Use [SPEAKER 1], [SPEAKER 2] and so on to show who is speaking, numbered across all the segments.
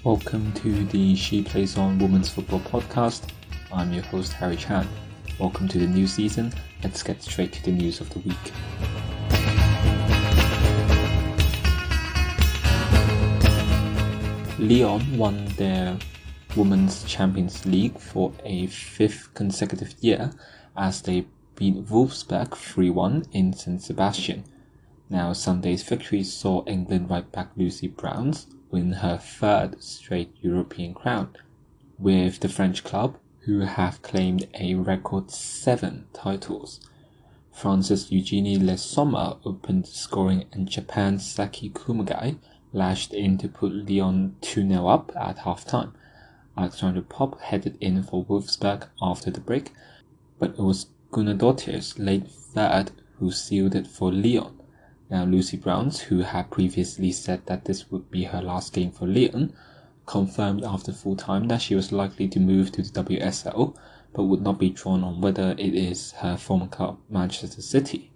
[SPEAKER 1] Welcome to the She Plays On Women's Football podcast. I'm your host Harry Chan. Welcome to the new season. Let's get straight to the news of the week. Lyon won their Women's Champions League for a fifth consecutive year as they beat Wolfsburg 3-1 in St. Sebastian. Now, Sunday's victory saw England right back Lucy Bronze win her third straight European crown, with the French club, who have claimed a record 7 titles. France's Eugénie Le Sommer opened scoring and Japan's Saki Kumagai lashed in to put Lyon 2-0 up at half-time. Alexandra Popp headed in for Wolfsburg after the break, but it was Gunnardóttir's late third who sealed it for Lyon. Now, Lucy Bronze, who had previously said that this would be her last game for Lyon, confirmed after full time that she was likely to move to the WSL, but would not be drawn on whether it is her former club Manchester City.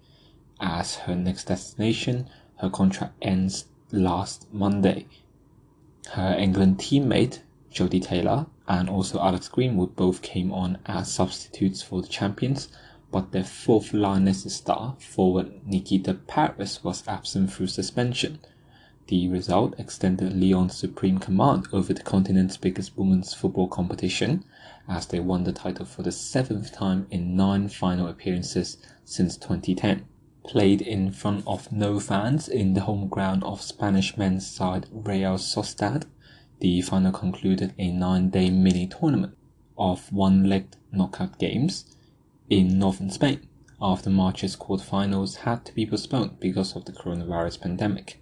[SPEAKER 1] As her next destination, her contract ends last Monday. Her England teammate, Jodie Taylor, and also Alex Greenwood both came on as substitutes for the champions, but their fourth Lionesses star, forward Nikita Paris, was absent through suspension. The result extended Lyon's supreme command over the continent's biggest women's football competition, as they won the title for the 7th time in 9 final appearances since 2010. Played in front of no fans in the home ground of Spanish men's side Real Sociedad, the final concluded a 9-day mini-tournament of one-legged knockout games in northern Spain, after March's quarterfinals had to be postponed because of the coronavirus pandemic.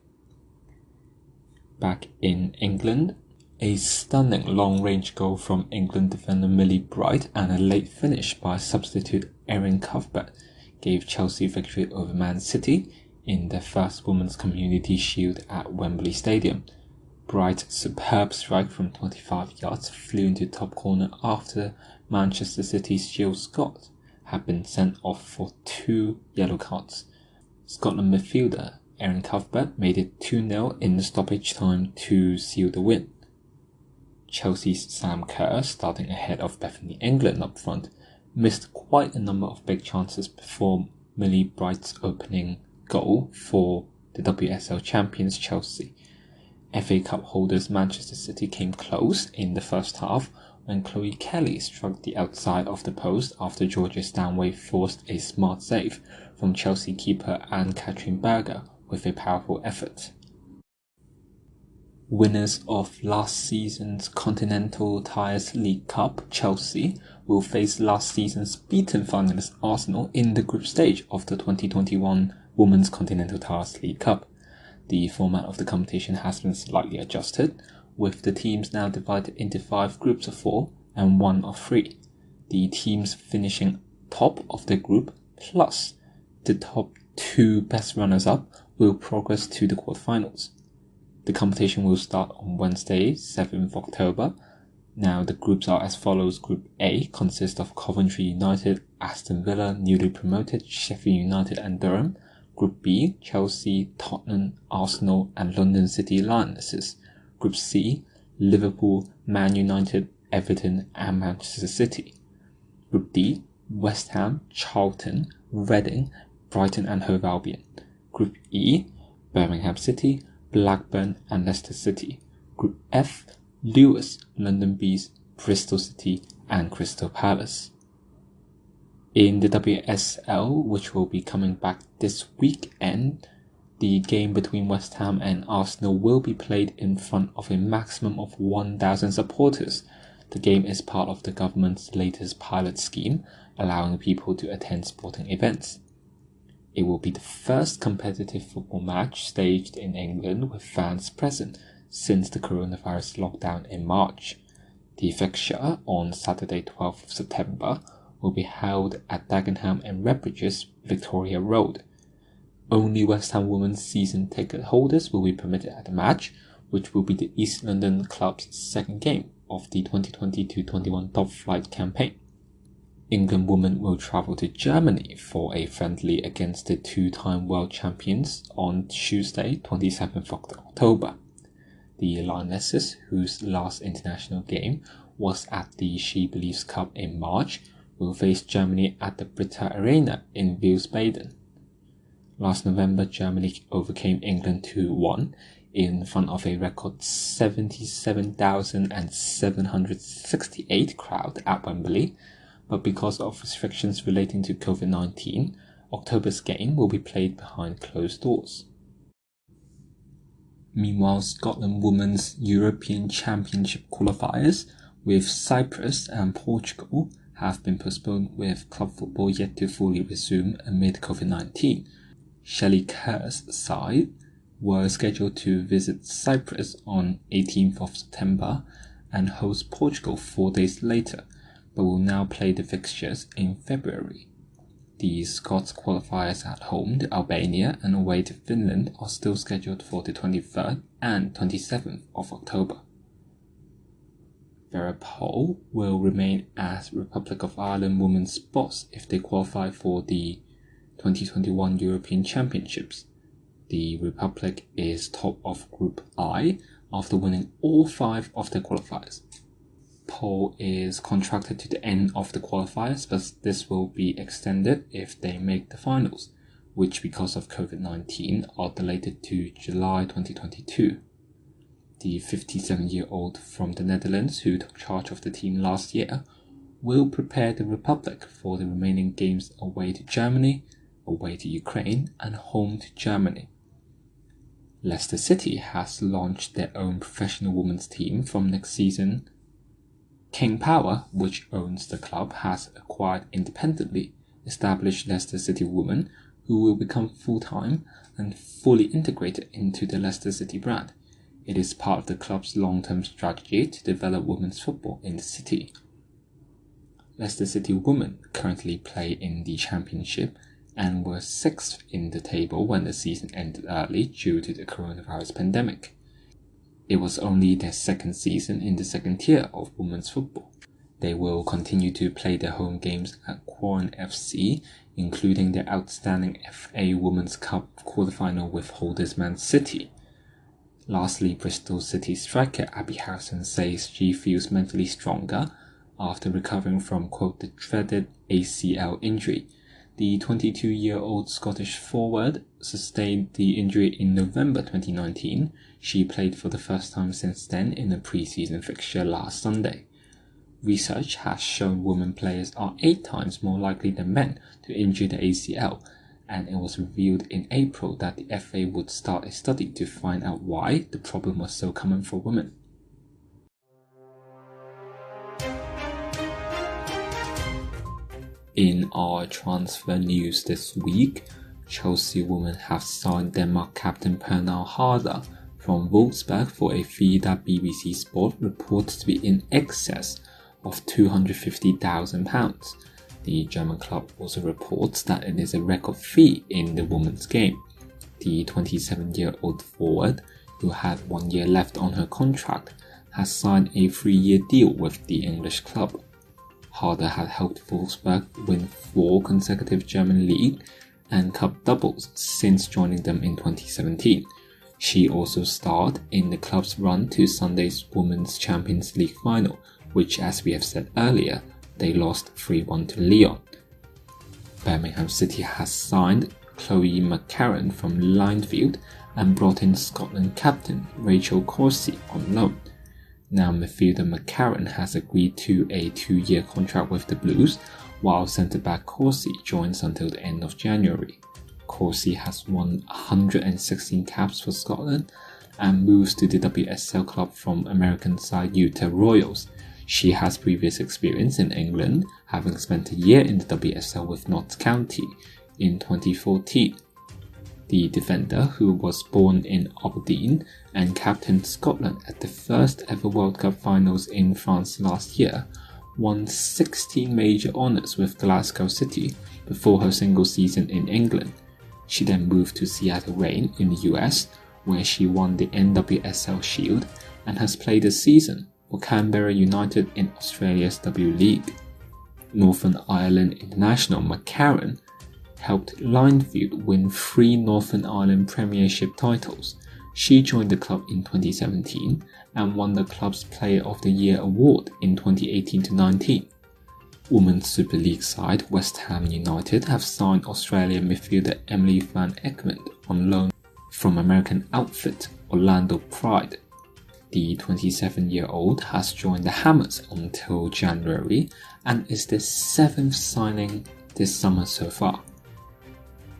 [SPEAKER 1] Back in England, a stunning long-range goal from England defender Millie Bright and a late finish by substitute Erin Cuthbert gave Chelsea victory over Man City in their first Women's Community Shield at Wembley Stadium. Bright's superb strike from 25 yards flew into top corner after Manchester City's Jill Scott had been sent off for 2 yellow cards. Scotland midfielder Erin Cuthbert made it 2-0 in the stoppage time to seal the win. Chelsea's Sam Kerr, starting ahead of Bethany England up front, missed quite a number of big chances before Millie Bright's opening goal for the WSL champions Chelsea. FA Cup holders Manchester City came close in the first half when Chloe Kelly struck the outside of the post after Georgia Stanway forced a smart save from Chelsea keeper Anne-Katrin Berger with a powerful effort. Winners of last season's Continental League Cup, Chelsea, will face last season's beaten finalist Arsenal in the group stage of the 2021 Women's Continental League Cup. The format of the competition has been slightly adjusted, with the teams now divided into 5 groups of 4 and 1 of 3. The teams finishing top of their group plus the top 2 best runners-up will progress to the quarterfinals. The competition will start on Wednesday, 7th October. Now, the groups are as follows. Group A consists of Coventry United, Aston Villa, newly promoted, Sheffield United and Durham. Group B, Chelsea, Tottenham, Arsenal and London City Lionesses. Group C, Liverpool, Man United, Everton and Manchester City. Group D, West Ham, Charlton, Reading, Brighton and Hove Albion. Group E, Birmingham City, Blackburn and Leicester City. Group F, Lewis, London Bees, Bristol City and Crystal Palace. In the WSL, which will be coming back this weekend, the game between West Ham and Arsenal will be played in front of a maximum of 1,000 supporters. The game is part of the government's latest pilot scheme, allowing people to attend sporting events. It will be the first competitive football match staged in England with fans present since the coronavirus lockdown in March. The fixture on Saturday 12th of September will be held at Dagenham and Redbridge's Victoria Road. Only West Ham women's season ticket holders will be permitted at the match, which will be the East London club's second game of the 2020-21 top flight campaign. England women will travel to Germany for a friendly against the 2-time world champions on Tuesday, 27th October. The Lionesses, whose last international game was at the She Believes Cup in March, will face Germany at the Britta Arena in Wiesbaden. Last November, Germany overcame England 2-1 in front of a record 77,768 crowd at Wembley, but because of restrictions relating to COVID-19, October's game will be played behind closed doors. Meanwhile, Scotland Women's European Championship qualifiers with Cyprus and Portugal have been postponed, with club football yet to fully resume amid COVID-19. Shelley Kerr's side were scheduled to visit Cyprus on 18th of September and host Portugal 4 days later, but will now play the fixtures in February. The Scots qualifiers at home to Albania and away to Finland are still scheduled for the 23rd and 27th of October. Verapol will remain as Republic of Ireland women's boss if they qualify for the 2021 European Championships. The Republic is top of Group I after winning all 5 of their qualifiers. Pole is contracted to the end of the qualifiers, but this will be extended if they make the finals, which because of COVID-19 are delayed to July 2022. The 57-year-old from the Netherlands, who took charge of the team last year, will prepare the Republic for the remaining games away to Germany, away to Ukraine, and home to Germany. Leicester City has launched their own professional women's team from next season. King Power, which owns the club, has acquired independently established Leicester City Women, who will become full-time and fully integrated into the Leicester City brand. It is part of the club's long-term strategy to develop women's football in the city. Leicester City Women currently play in the Championship and were 6th in the table when the season ended early due to the coronavirus pandemic. It was only their 2nd season in the 2nd tier of women's football. They will continue to play their home games at Quorn FC, including their outstanding FA Women's Cup quarterfinal with holders Man City. Lastly, Bristol City striker Abby Harrison says she feels mentally stronger after recovering from, quote, the dreaded ACL injury. The 22-year-old Scottish forward sustained the injury in November 2019. She played for the first time since then in a pre-season fixture last Sunday. Research has shown women players are 8 times more likely than men to injure the ACL, and it was revealed in April that the FA would start a study to find out why the problem was so common for women. In our transfer news this week, Chelsea women have signed Denmark captain Pernille Harder from Wolfsburg for a fee that BBC Sport reports to be in excess of £250,000. The German club also reports that it is a record fee in the women's game. The 27-year-old forward, who had 1 year left on her contract, has signed a 3-year deal with the English club. Harder had helped Wolfsburg win 4 consecutive German League and Cup doubles since joining them in 2017. She also starred in the club's run to Sunday's Women's Champions League final, which, as we have said earlier, they lost 3-1 to Lyon. Birmingham City has signed Chloe McCarron from Lyon and brought in Scotland captain Rachel Corsie on loan. Now midfielder McCarron has agreed to a 2-year contract with the Blues, while centre-back Corsie joins until the end of January. Corsie has won 116 caps for Scotland and moves to the WSL club from American side Utah Royals. She has previous experience in England, having spent a year in the WSL with Notts County in 2014. The defender, who was born in Aberdeen and captained Scotland at the first ever World Cup finals in France last year, won 16 major honours with Glasgow City before her single season in England. She then moved to Seattle Reign in the US, where she won the NWSL Shield and has played a season for Canberra United in Australia's W League. Northern Ireland international McCarron helped Lionesses win 3 Northern Ireland Premiership titles. She joined the club in 2017 and won the club's Player of the Year award in 2018-19. Women's Super League side West Ham United have signed Australian midfielder Emily Van Egmond on loan from American outfit Orlando Pride. The 27-year-old has joined the Hammers until January and is the 7th signing this summer so far.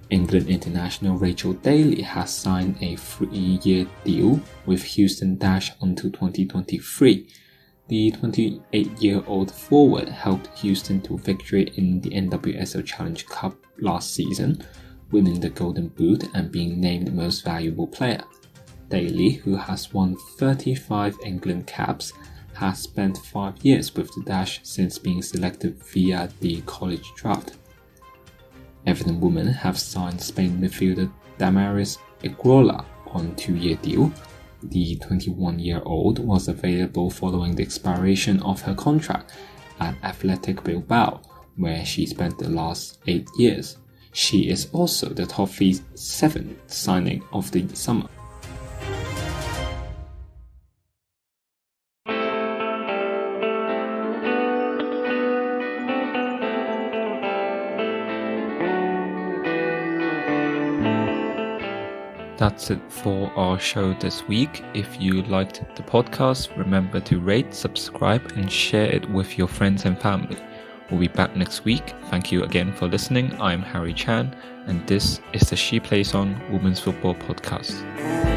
[SPEAKER 1] England international Rachel Daly has signed a 3-year deal with Houston Dash until 2023. The 28-year-old forward helped Houston to victory in the NWSL Challenge Cup last season, winning the Golden Boot and being named Most Valuable Player. Daly, who has won 35 England caps, has spent 5 years with the Dash since being selected via the college draft. Everton women have signed Spain midfielder Damaris Egrola on a 2-year deal. The 21-year-old was available following the expiration of her contract at Athletic Bilbao, where she spent the last 8 years. She is also the top 7th signing of the summer. That's it for our show this week. If you liked the podcast, remember to rate, subscribe, and share it with your friends and family. We'll be back next week. Thank you again for listening. I'm Harry Chan, and this is the She Plays On Women's Football Podcast.